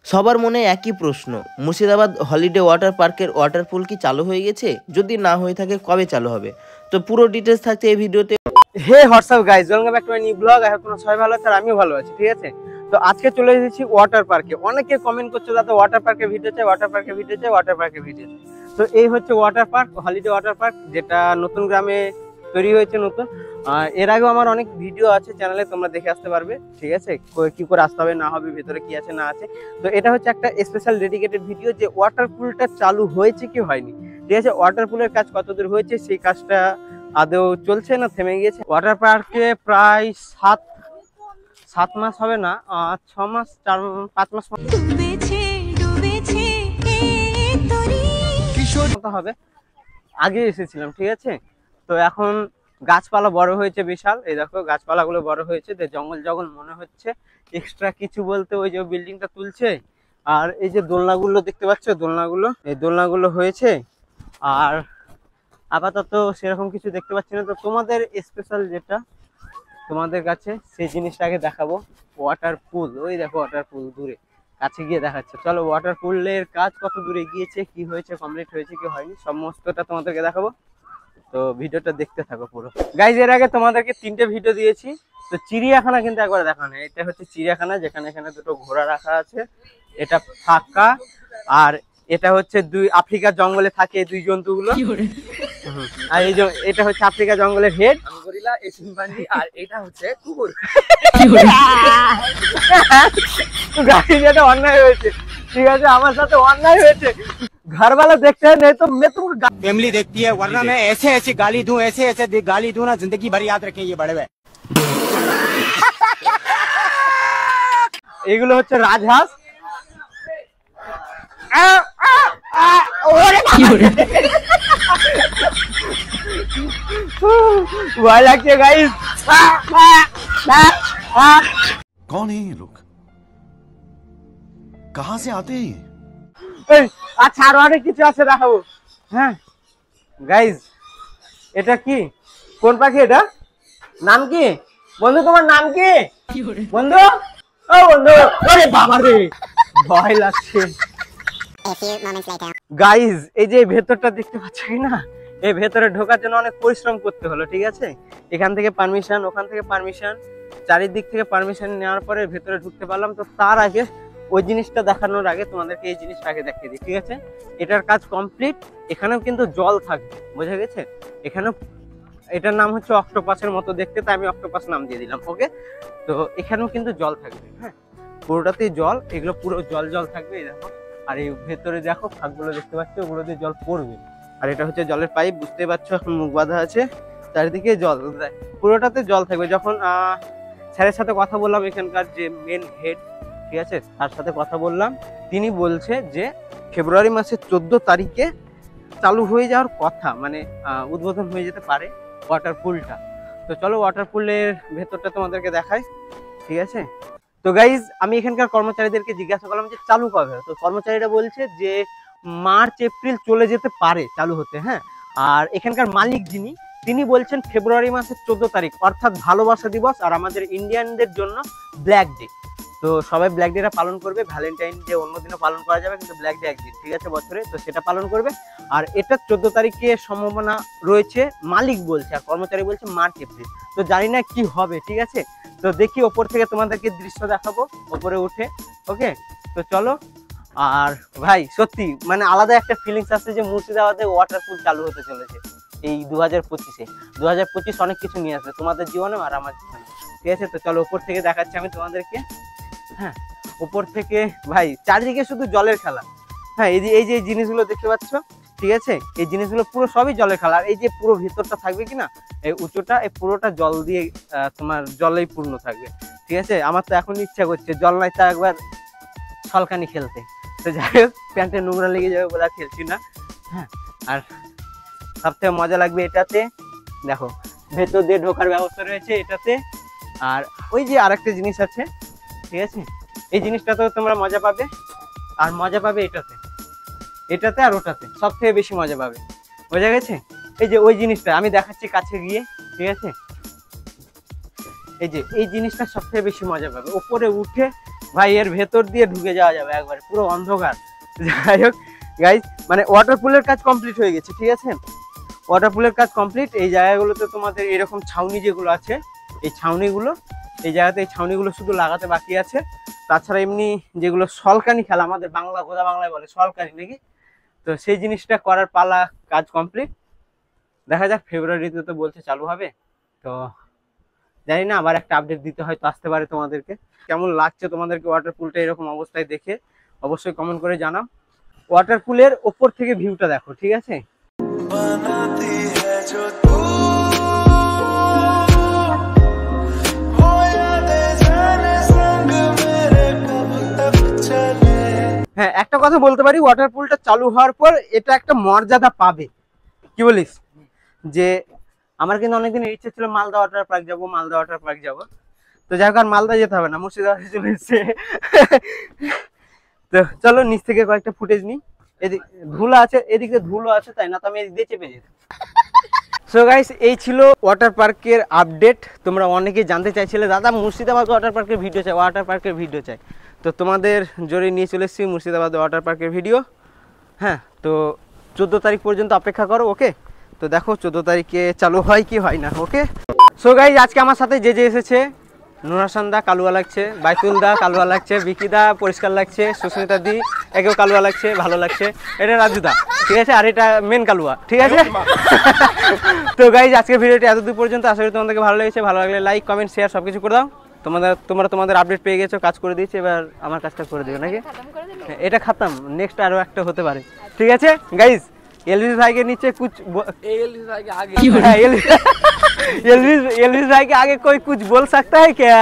সবার মনে একই প্রশ্ন, মুর্শিদাবাদ হলিডে ওয়াটার পার্কের ওয়াটার পুল কি চালু হয়ে গেছে? যদি না হয়ে থাকে কবে চালু হবে? তো পুরো ডিটেলস থাকছে এই ভিডিওতে। Hey what's up guys, welcome back to my new blog. I hope তোমরা সবাই ভালো আছো আর আমিও ভালো আছি, ঠিক আছে? তো আজকে চলে এসেছি ওয়াটার পার্কে। অনেকে কমেন্ট করছে দাদা ওয়াটার পার্কে ভিডিও চাই, ওয়াটার পার্কে ভিডিও চাই, ওয়াটার পার্কে ভিডিও চাই। তো এই হচ্ছে water park, holiday water park, যেটা নতুন গ্রামে তৈরি হয়েছে নতুন। এর আগেও আমার অনেক ভিডিও আছে চ্যানেলে, তোমরা দেখে আসতে পারবে, ঠিক আছে? কি করে আসতে হবে না হবে, ভেতরে কি আছে না আছে। তো এটা হচ্ছে একটা স্পেশাল ডেডিকেটেড ভিডিও যে ওয়াটার পুলটা চালু হয়েছে কি হয়নি, ঠিক আছে? ওয়াটার পুলের কাজ কতদূর হয়েছে, সেই কাজটা আদৌ চলছে না থেমে গিয়েছে। ওয়াটার পার্কে প্রায় সাত মাস হবে না, 6 মাস 5 মাস মতো হবে আগে এসেছিলাম, ঠিক আছে? তো এখন গাছপালা বড় হয়েছে বিশাল, এই দেখো গাছপালাগুলো বড় হয়েছে, জঙ্গল জঙ্গল মনে হচ্ছে। এক্সট্রা কিছু বলতে ওই যে বিল্ডিংটা তুলছে, আর এই যে দোলনাগুলো দেখতে পাচ্ছ, এই দোলনাগুলো হয়েছে। আর আপাতত সেরকম কিছু দেখতে পাচ্ছি না। তো তোমাদের স্পেশাল যেটা তোমাদের কাছে, সেই জিনিসটাকে দেখাবো। ওয়াটার পুল, ওই দেখো ওয়াটার পুল দূরে, কাছে গিয়ে দেখাচ্ছে। চলো ওয়াটার পুলের কাজ কত দূরে গিয়েছে, কি হয়েছে, কমপ্লিট হয়েছে কি হয়নি, সমস্তটা তোমাদেরকে দেখাবো। তো ভিডিওটা দেখতে থাকো পুরো গাইজ। এর আগে তোমাদেরকে 3টে ভিডিও দিয়েছি। তো চিড়িয়াখানা কিন্তু একবার দেখানো, এটা হচ্ছে চিড়িয়াখানা, যেখানে এখানে দুটো ঘোড়া রাখা আছে, এটা ফাঁকা। আর এটা হচ্ছে আফ্রিকার জঙ্গলে থাকে এই দুই জন্তুগুলো। আর এই যে এটা হচ্ছে আফ্রিকা জঙ্গলের হেড গরিলা, এই সিম্পাঞ্জি, আর এটা হচ্ছে কুকুর। এটা অন্যায় হয়েছে, ঠিক আছে? আমার সাথে অন্যায় হয়েছে। घर वाला देखते हैं नहीं तो मैं तुमको फैमिली देखती है, वरना मैं ऐसे ऐसे गाली दूं, ऐसे ऐसे गाली दूं ना, जिंदगी भर याद रखें ये बड़े हुए। এগুলো হচ্ছে রাজহাঁস। ভয় লাগছে গাইস। कौन है ये लोग, कहां से आते हैं? আচ্ছা আরো অনেক কিছু আছে দেখাবো। হ্যাঁ গাইজ, এটা কি, কোন পাখি, এটা নাম কি বন্ধু, তোমার নাম কি বন্ধু? ও বন্ধু, আরে বাবা রে ভয় লাগছে। গাইজ এই যে ভেতরটা দেখতে পাচ্ছ কি না, এই ভেতরে ঢোকার জন্য অনেক পরিশ্রম করতে হলো, ঠিক আছে? এখান থেকে পারমিশন, ওখান থেকে পারমিশন, চারিদিক থেকে পারমিশন নেওয়ার পরে ভেতরে ঢুকতে পারলাম। তো তার আগে ওই জিনিসটা দেখানোর আগে তোমাদেরকে এই জিনিসটা আগে দেখিয়ে দিই, ঠিক আছে? এটার কাজ কমপ্লিট। এখানেও কিন্তু জল থাকবে, বোঝা গেছে? এখানেও, এটার নাম হচ্ছে অক্টোপাসের মতো দেখতে, তাই আমি অক্টোপাস নাম দিয়ে দিলাম, ওকে? তো এখানেও কিন্তু জল থাকবে, হ্যাঁ, পুরোটাতেই জল, এগুলো পুরো জল জল থাকবে, এই দেখো। আর এই ভেতরে দেখো ফাঁকগুলো দেখতে পাচ্ছ, ওগুলোতে জল পড়বে। আর এটা হচ্ছে জলের পাইপ, বুঝতে পারছো, এখন মুখ বাঁধা আছে, চারিদিকে জল, পুরোটাতে জল থাকবে। যখন স্যারের সাথে কথা বললাম, এখানকার যে মেন হেড, ঠিক আছে, তার সাথে কথা বললাম, তিনি বলছে যে ফেব্রুয়ারি মাসের 14 তারিখে চালু হয়ে যাওয়ার কথা, মানে উদ্বোধন হয়ে যেতে পারে ওয়াটার পুলটা। তো চলো ওয়াটার পুলের ভেতরটা তোমাদেরকে দেখাই, ঠিক আছে? তো গাইজ আমি এখানকার কর্মচারীদেরকে জিজ্ঞাসা করলাম যে চালু কবে, তো কর্মচারীরা বলছে যে মার্চ এপ্রিল চলে যেতে পারে চালু হতে, হ্যাঁ। আর এখানকার মালিক যিনি, তিনি বলছেন ফেব্রুয়ারি মাসের 14 তারিখ, অর্থাৎ ভালোবাসা দিবস আর আমাদের ইন্ডিয়ানদের জন্য ব্ল্যাক ডে। তো সবাই ব্ল্যাক ডেটা পালন করবে, ভ্যালেন্টাইন ডে অন্যদিনও পালন করা যাবে, কিন্তু ব্ল্যাক ডে একদিন, ঠিক আছে, বছরে, তো সেটা পালন করবে। আর এটা 14 তারিখে সম্ভাবনা রয়েছে, মালিক বলছে, আর কর্মচারী বলছে মার্চ এপ্রিল। তো জানি না কি হবে, ঠিক আছে? তো দেখি ওপর থেকে তোমাদেরকে দৃশ্য দেখাবো ওপরে উঠে, ওকে? তো চলো। আর ভাই সত্যি মানে আলাদা একটা ফিলিংস আসছে যে মুর্শিদাবাদে ওয়াটার পুল চালু হতে চলেছে এই 2025-এ। 2025 অনেক কিছু নিয়ে আসবে তোমাদের জীবনে আর আমার জীবনে, ঠিক আছে? তো চলো ওপর থেকে দেখাচ্ছি আমি তোমাদেরকে। হ্যাঁ, উপর থেকে ভাই চারিদিকে শুধু জলের খেলা। হ্যাঁ, এই যে জিনিসগুলো দেখতে পাচ্ছ, ঠিক আছে, এই জিনিসগুলো পুরো সবই জলের খেলা। আর এই যে পুরো ভিতরটা থাকবে কিনা, এই উঁচুটা, এই পুরোটা জল দিয়ে তোমার জলেই পূর্ণ থাকবে, ঠিক আছে? আমার তো এখন ইচ্ছা করছে জল নাই তা একবার ছলকানি খেলতে। তো যাই হোক, প্যান্টে নোংরা লেগে যাবে বলে খেলছি না। হ্যাঁ, আর সবথেকে মজা লাগবে এটাতে, দেখো ভেতর দিয়ে ঢোকার ব্যবস্থা রয়েছে এটাতে। আর ওই যে আরেকটা জিনিস আছে, ঠিক আছে, এই জিনিসটাতেও তোমরা মজা পাবে। আর মজা পাবে এটাতে আর ওটাতে, সব থেকে বেশি মজা পাবে, বোঝা গেছে? এই যে ওই জিনিসটা আমি দেখাচ্ছি কাছে গিয়ে, ঠিক আছে? এই যে এই জিনিসটা সব থেকে বেশি মজা পাবে, উপরে উঠে ভাই এর ভেতর দিয়ে ঢুকে যাওয়া যাবে একবারে, পুরো অন্ধকার। যাই হোক গাইজ, মানে ওয়াটার পুলের কাজ কমপ্লিট হয়ে গেছে, ঠিক আছে, ওয়াটার পুলের কাজ কমপ্লিট। এই জায়গাগুলোতে তোমাদের এরকম ছাউনি যেগুলো আছে, এই ছাউনিগুলো, এই জায়গাতে এই ছাউনিগুলো শুধু লাগাতে বাকি আছে। তাছাড়া এমনি যেগুলো সলকানি খেলা, আমাদের বাংলা গোদা বাংলায় বলে সলকানি নাকি, তো সেই জিনিসটা করার পালা, কাজ কমপ্লিট। দেখা যাক ফেব্রুয়ারিতে তো বলছে চালু হবে, তো জানি না, আবার একটা আপডেট দিতে হয়তো আসতে পারে তোমাদেরকে। কেমন লাগছে তোমাদেরকে ওয়াটার পুলটা এরকম অবস্থায় দেখে অবশ্যই কমেন্ট করে জানাও। ওয়াটার পুলের ওপর থেকে ভিউটা দেখো, ঠিক আছে। হ্যাঁ, একটা কথা বলতে পারি, ওয়াটার পুলটা চালু হওয়ার পর এটা একটা মর্যাদা পাবে, কি বলিস? যে আমার কিন্তু অনেকদিন ইচ্ছে ছিল মালদা ওয়াটার পার্ক যাবো, মালদা ওয়াটার পার্ক যাবো, তো যাই হোক আর মালদা যেতে হবে না, মুর্শিদাবাদে চলে এসছে। তো চলো নিচ থেকে কয়েকটা ফুটেজ নিই। এদিক ধুলো আছে, এদিকে ধুলো আছে, তাই না তো আমি এদিক দিয়ে চেপে যেতাম। সো গাইস, এই ছিল ওয়াটার পার্কের আপডেট। তোমরা অনেকেই জানতে চাইছিলে, দাদা মুর্শিদাবাদ ওয়াটার পার্কের ভিডিও চাই, ওয়াটার পার্কের ভিডিও চাই, তো তোমাদের জোরে নিয়ে চলে এসেছি মুর্শিদাবাদ ওয়াটার পার্কের ভিডিও। হ্যাঁ, তো 14 তারিখ পর্যন্ত অপেক্ষা করো, ওকে। তো দেখো 14 তারিখে চালু হয় কি হয় না, ওকে। সো গাইস, আজকে আমার সাথে যে যে এসেছে, নুরাসান দা কালুয়া লাগছে, বাইতুল দা কালুয়া লাগছে, বিকি দা পরিষ্কার লাগছে, সুস্মিতা দি একেও কালুয়া লাগছে, ভালো লাগছে, এটা রাজু দা, ঠিক আছে, আর এটা মেন কালুয়া, ঠিক আছে। তো গাইজ, আজকের ভিডিওটি এতদূর পর্যন্ত, আশা করি তোমাদেরকে ভালো লেগেছে। ভালো লাগলে লাইক, কমেন্ট, শেয়ার সবকিছু করে দাও। তোমরা তোমাদের আপডেট পেয়ে গেছো, কাজ করে দিয়েছি, এবার আমার কাজটা করে দিও নাকি। এটা খাতাম, নেক্সট আরো একটা হতে পারে, ঠিক আছে গাইজ। एलविस भाई के नीचे कुछ एलविस भाई के आगे एलविस भाई के आगे कोई कुछ बोल सकता है क्या?